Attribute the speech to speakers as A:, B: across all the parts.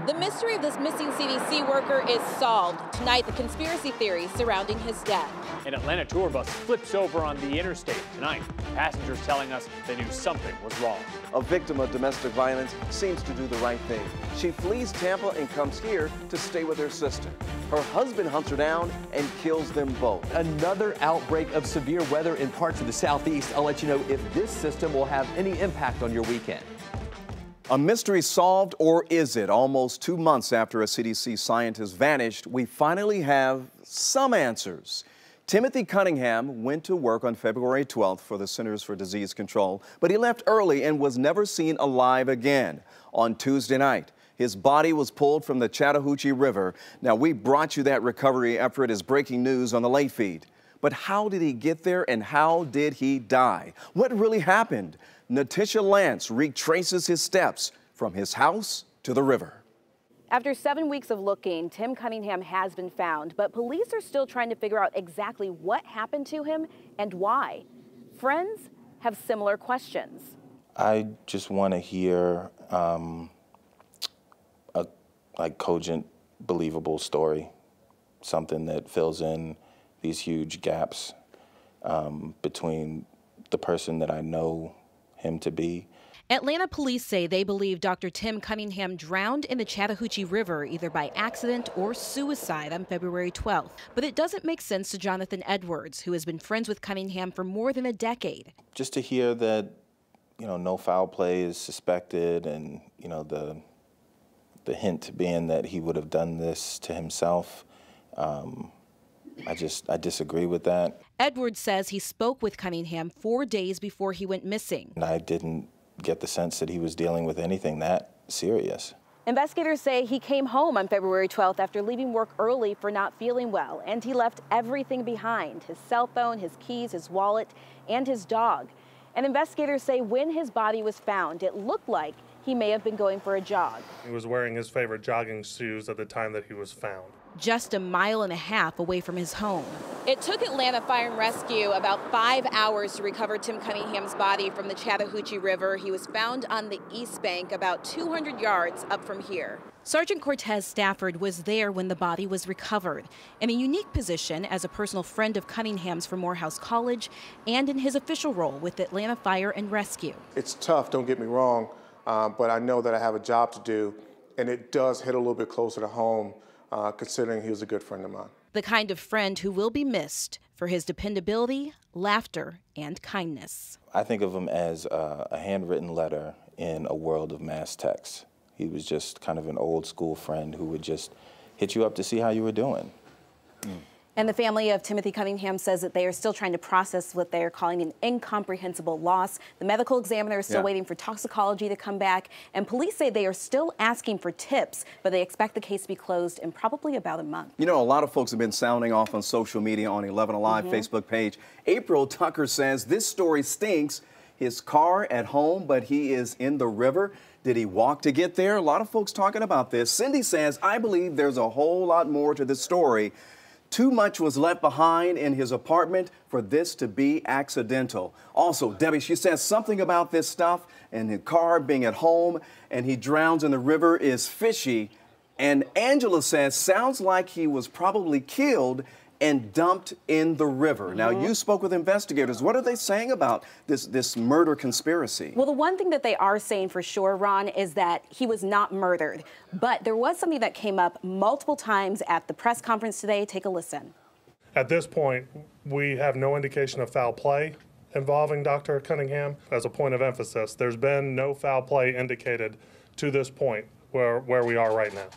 A: The mystery of this missing CDC worker is solved. Tonight, the conspiracy theory surrounding his death.
B: An Atlanta tour bus flips over on the interstate tonight. Passengers telling us they knew something was wrong.
C: A victim of domestic violence seems to do the right thing. She flees Tampa and comes here to stay with her sister. Her husband hunts her down and kills them both.
D: Another outbreak of severe weather in parts of the southeast. I'll let you know if this system will have any impact on your weekend.
C: A mystery solved, or is it? Almost 2 months after a CDC scientist vanished, we finally have some answers. Timothy Cunningham went to work on February 12th for the Centers for Disease Control, but he left early and was never seen alive again. On Tuesday night, his body was pulled from the Chattahoochee River. Now, we brought you that recovery effort as breaking news on the late feed. But how did he get there and how did he die? What really happened? Natisha Lance retraces his steps from his house to the river.
A: After 7 weeks of looking, Tim Cunningham has been found, but police are still trying to figure out exactly what happened to him and why. Friends have similar questions.
E: I just want to hear a cogent, believable story, something that fills in these huge gaps between the person that I know him to be.
A: Atlanta police say they believe Dr. Tim Cunningham drowned in the Chattahoochee River either by accident or suicide on February 12th. But it doesn't make sense to Jonathan Edwards, who has been friends with Cunningham for more than a decade.
E: Just to hear that, no foul play is suspected and, the hint being that he would have done this to himself, I disagree with that.
A: Edwards says he spoke with Cunningham 4 days before he went missing.
E: And I didn't get the sense that he was dealing with anything that serious.
A: Investigators say he came home on February 12th after leaving work early for not feeling well, and he left everything behind: his cell phone, his keys, his wallet, and his dog. And investigators say when his body was found, it looked like he may have been going for a jog.
F: He was wearing his favorite jogging shoes at the time that he was found.
A: Just a mile and a half away from his home. It took Atlanta Fire and Rescue about 5 hours to recover Tim Cunningham's body from the Chattahoochee River. He was found on the East Bank about 200 yards up from here. Sergeant Cortez Stafford was there when the body was recovered, in a unique position as a personal friend of Cunningham's from Morehouse College and in his official role with Atlanta Fire and Rescue.
G: It's tough, don't get me wrong, but I know that I have a job to do, and it does hit a little bit closer to home, considering he was a good friend of mine.
A: The kind of friend who will be missed for his dependability, laughter, and kindness.
E: I think of him as a handwritten letter in a world of mass text. He was just kind of an old school friend who would just hit you up to see how you were doing.
A: And the family of Timothy Cunningham says that they are still trying to process what they are calling an incomprehensible loss. The medical examiner is still waiting for toxicology to come back, and police say they are still asking for tips, but they expect the case to be closed in probably about a month.
C: A lot of folks have been sounding off on social media on 11 Alive Facebook page. April Tucker says this story stinks. His car at home, but he is in the river. Did he walk to get there? A lot of folks talking about this. Cindy says, I believe there's a whole lot more to this story. Too much was left behind in his apartment for this to be accidental. Also, Debbie, she says something about this stuff and his car being at home and he drowns in the river is fishy. And Angela says, sounds like he was probably killed and dumped in the river. Now, you spoke with investigators. What are they saying about this murder conspiracy?
A: Well, the one thing that they are saying for sure, Ron, is that he was not murdered. But there was something that came up multiple times at the press conference today. Take a listen.
F: At this point, we have no indication of foul play involving Dr. Cunningham. As a point of emphasis, there's been no foul play indicated to this point where we are right now.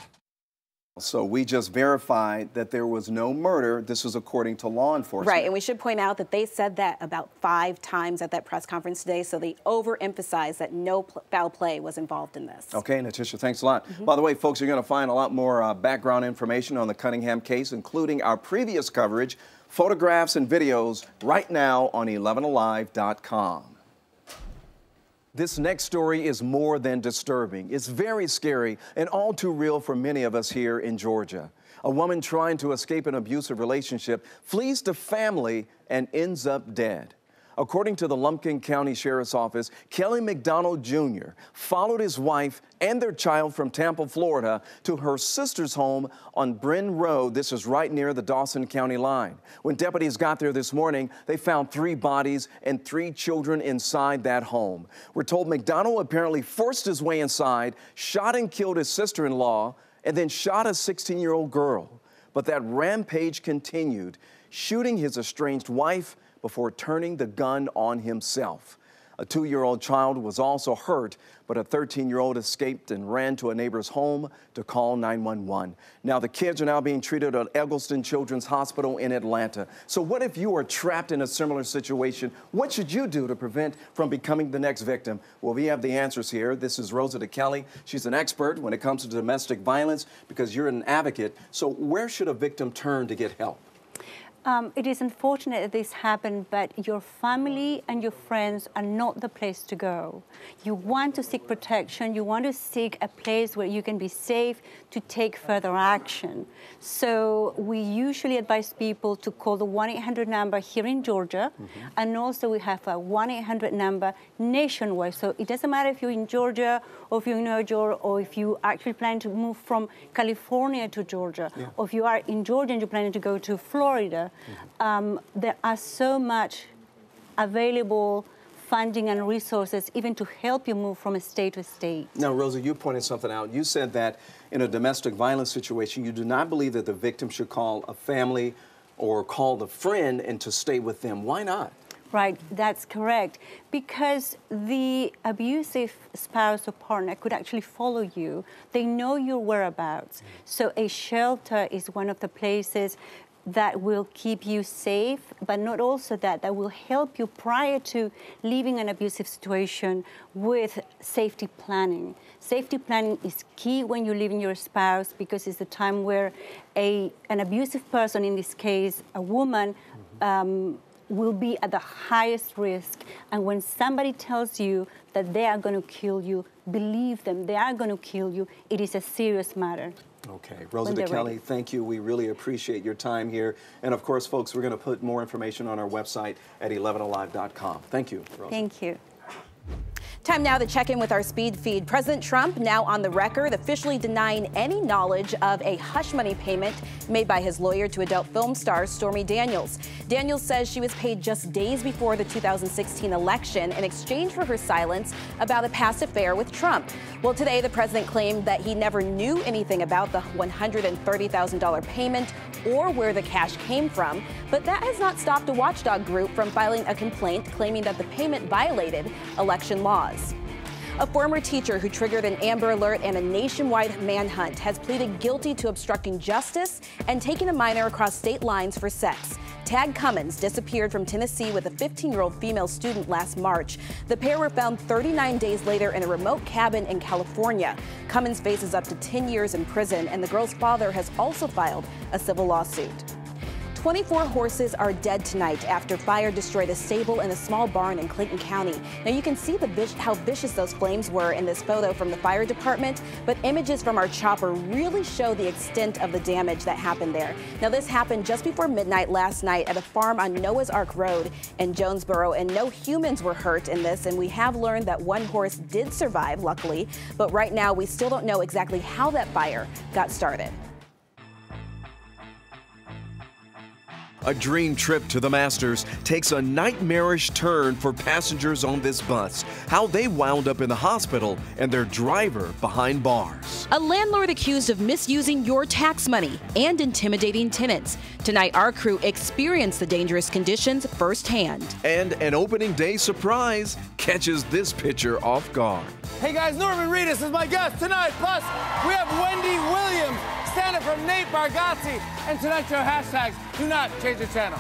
C: So we just verified that there was no murder. This was according to law enforcement.
A: Right, and we should point out that they said that about 5 times at that press conference today, so they overemphasized that no foul play was involved in this.
C: Okay, Natisha, thanks a lot. By the way, folks, you're going to find a lot more background information on the Cunningham case, including our previous coverage, photographs and videos right now on 11alive.com. This next story is more than disturbing. It's very scary and all too real for many of us here in Georgia. A woman trying to escape an abusive relationship flees to family and ends up dead. According to the Lumpkin County Sheriff's Office, Kelly McDonald Jr. followed his wife and their child from Tampa, Florida, to her sister's home on Bryn Road. This is right near the Dawson County line. When deputies got there this morning, they found 3 bodies and 3 children inside that home. We're told McDonald apparently forced his way inside, shot and killed his sister-in-law, and then shot a 16-year-old girl. But that rampage continued, shooting his estranged wife before turning the gun on himself. A 2-year-old child was also hurt, but a 13-year-old escaped and ran to a neighbor's home to call 911. Now, the kids are now being treated at Eggleston Children's Hospital in Atlanta. So what if you are trapped in a similar situation? What should you do to prevent from becoming the next victim? Well, we have the answers here. This is Rosa DeKelly. She's an expert when it comes to domestic violence because you're an advocate. So where should a victim turn to get help?
H: It is unfortunate that this happened, but your family and your friends are not the place to go. You want to seek protection. You want to seek a place where you can be safe to take further action. So we usually advise people to call the 1-800 number here in Georgia, and also we have a 1-800 number nationwide. So it doesn't matter if you're in Georgia or if you're in New York or if you actually plan to move from California to Georgia, or if you are in Georgia and you're planning to go to Florida. There are so much available funding and resources even to help you move from a state to state.
C: Now, Rosa, you pointed something out. You said that in a domestic violence situation, you do not believe that the victim should call a family or call a friend and to stay with them. Why not?
H: Right, that's correct. Because the abusive spouse or partner could actually follow you. They know your whereabouts. So a shelter is one of the places that will keep you safe, but not also that will help you prior to leaving an abusive situation with safety planning. Safety planning is key when you're leaving your spouse because it's the time where an abusive person, in this case, a woman, will be at the highest risk. And when somebody tells you that they are going to kill you, believe them, they are going to kill you. It is a serious matter.
C: Okay, Rosa DeKelly, thank you. We really appreciate your time here. And of course, folks, we're going to put more information on our website at 11alive.com. Thank you, Rosa.
H: Thank you.
A: Time now to check in with our speed feed. President Trump now on the record officially denying any knowledge of a hush money payment made by his lawyer to adult film star Stormy Daniels. Daniels says she was paid just days before the 2016 election in exchange for her silence about a past affair with Trump. Well, today the president claimed that he never knew anything about the $130,000 payment or where the cash came from, but that has not stopped a watchdog group from filing a complaint claiming that the payment violated election laws. A former teacher who triggered an Amber Alert and a nationwide manhunt has pleaded guilty to obstructing justice and taking a minor across state lines for sex. Tag Cummins disappeared from Tennessee with a 15-year-old female student last March. The pair were found 39 days later in a remote cabin in California. Cummins faces up to 10 years in prison, and the girl's father has also filed a civil lawsuit. 24 horses are dead tonight after fire destroyed a stable in a small barn in Clayton County. Now you can see how vicious those flames were in this photo from the fire department, but images from our chopper really show the extent of the damage that happened there. Now this happened just before midnight last night at a farm on Noah's Ark Road in Jonesboro, and no humans were hurt in this, and we have learned that one horse did survive, luckily, but right now we still don't know exactly how that fire got started.
I: A dream trip to the Masters takes a nightmarish turn for passengers on this bus. How they wound up in the hospital and their driver behind bars.
A: A landlord accused of misusing your tax money and intimidating tenants. Tonight, our crew experienced the dangerous conditions firsthand.
I: And an opening day surprise catches this picture off guard.
J: Hey guys, Norman Reedus is my guest tonight. Plus, we have Wendy Williams, stand-up from Nate Bargatze, and tonight's show hashtags do not change the channel.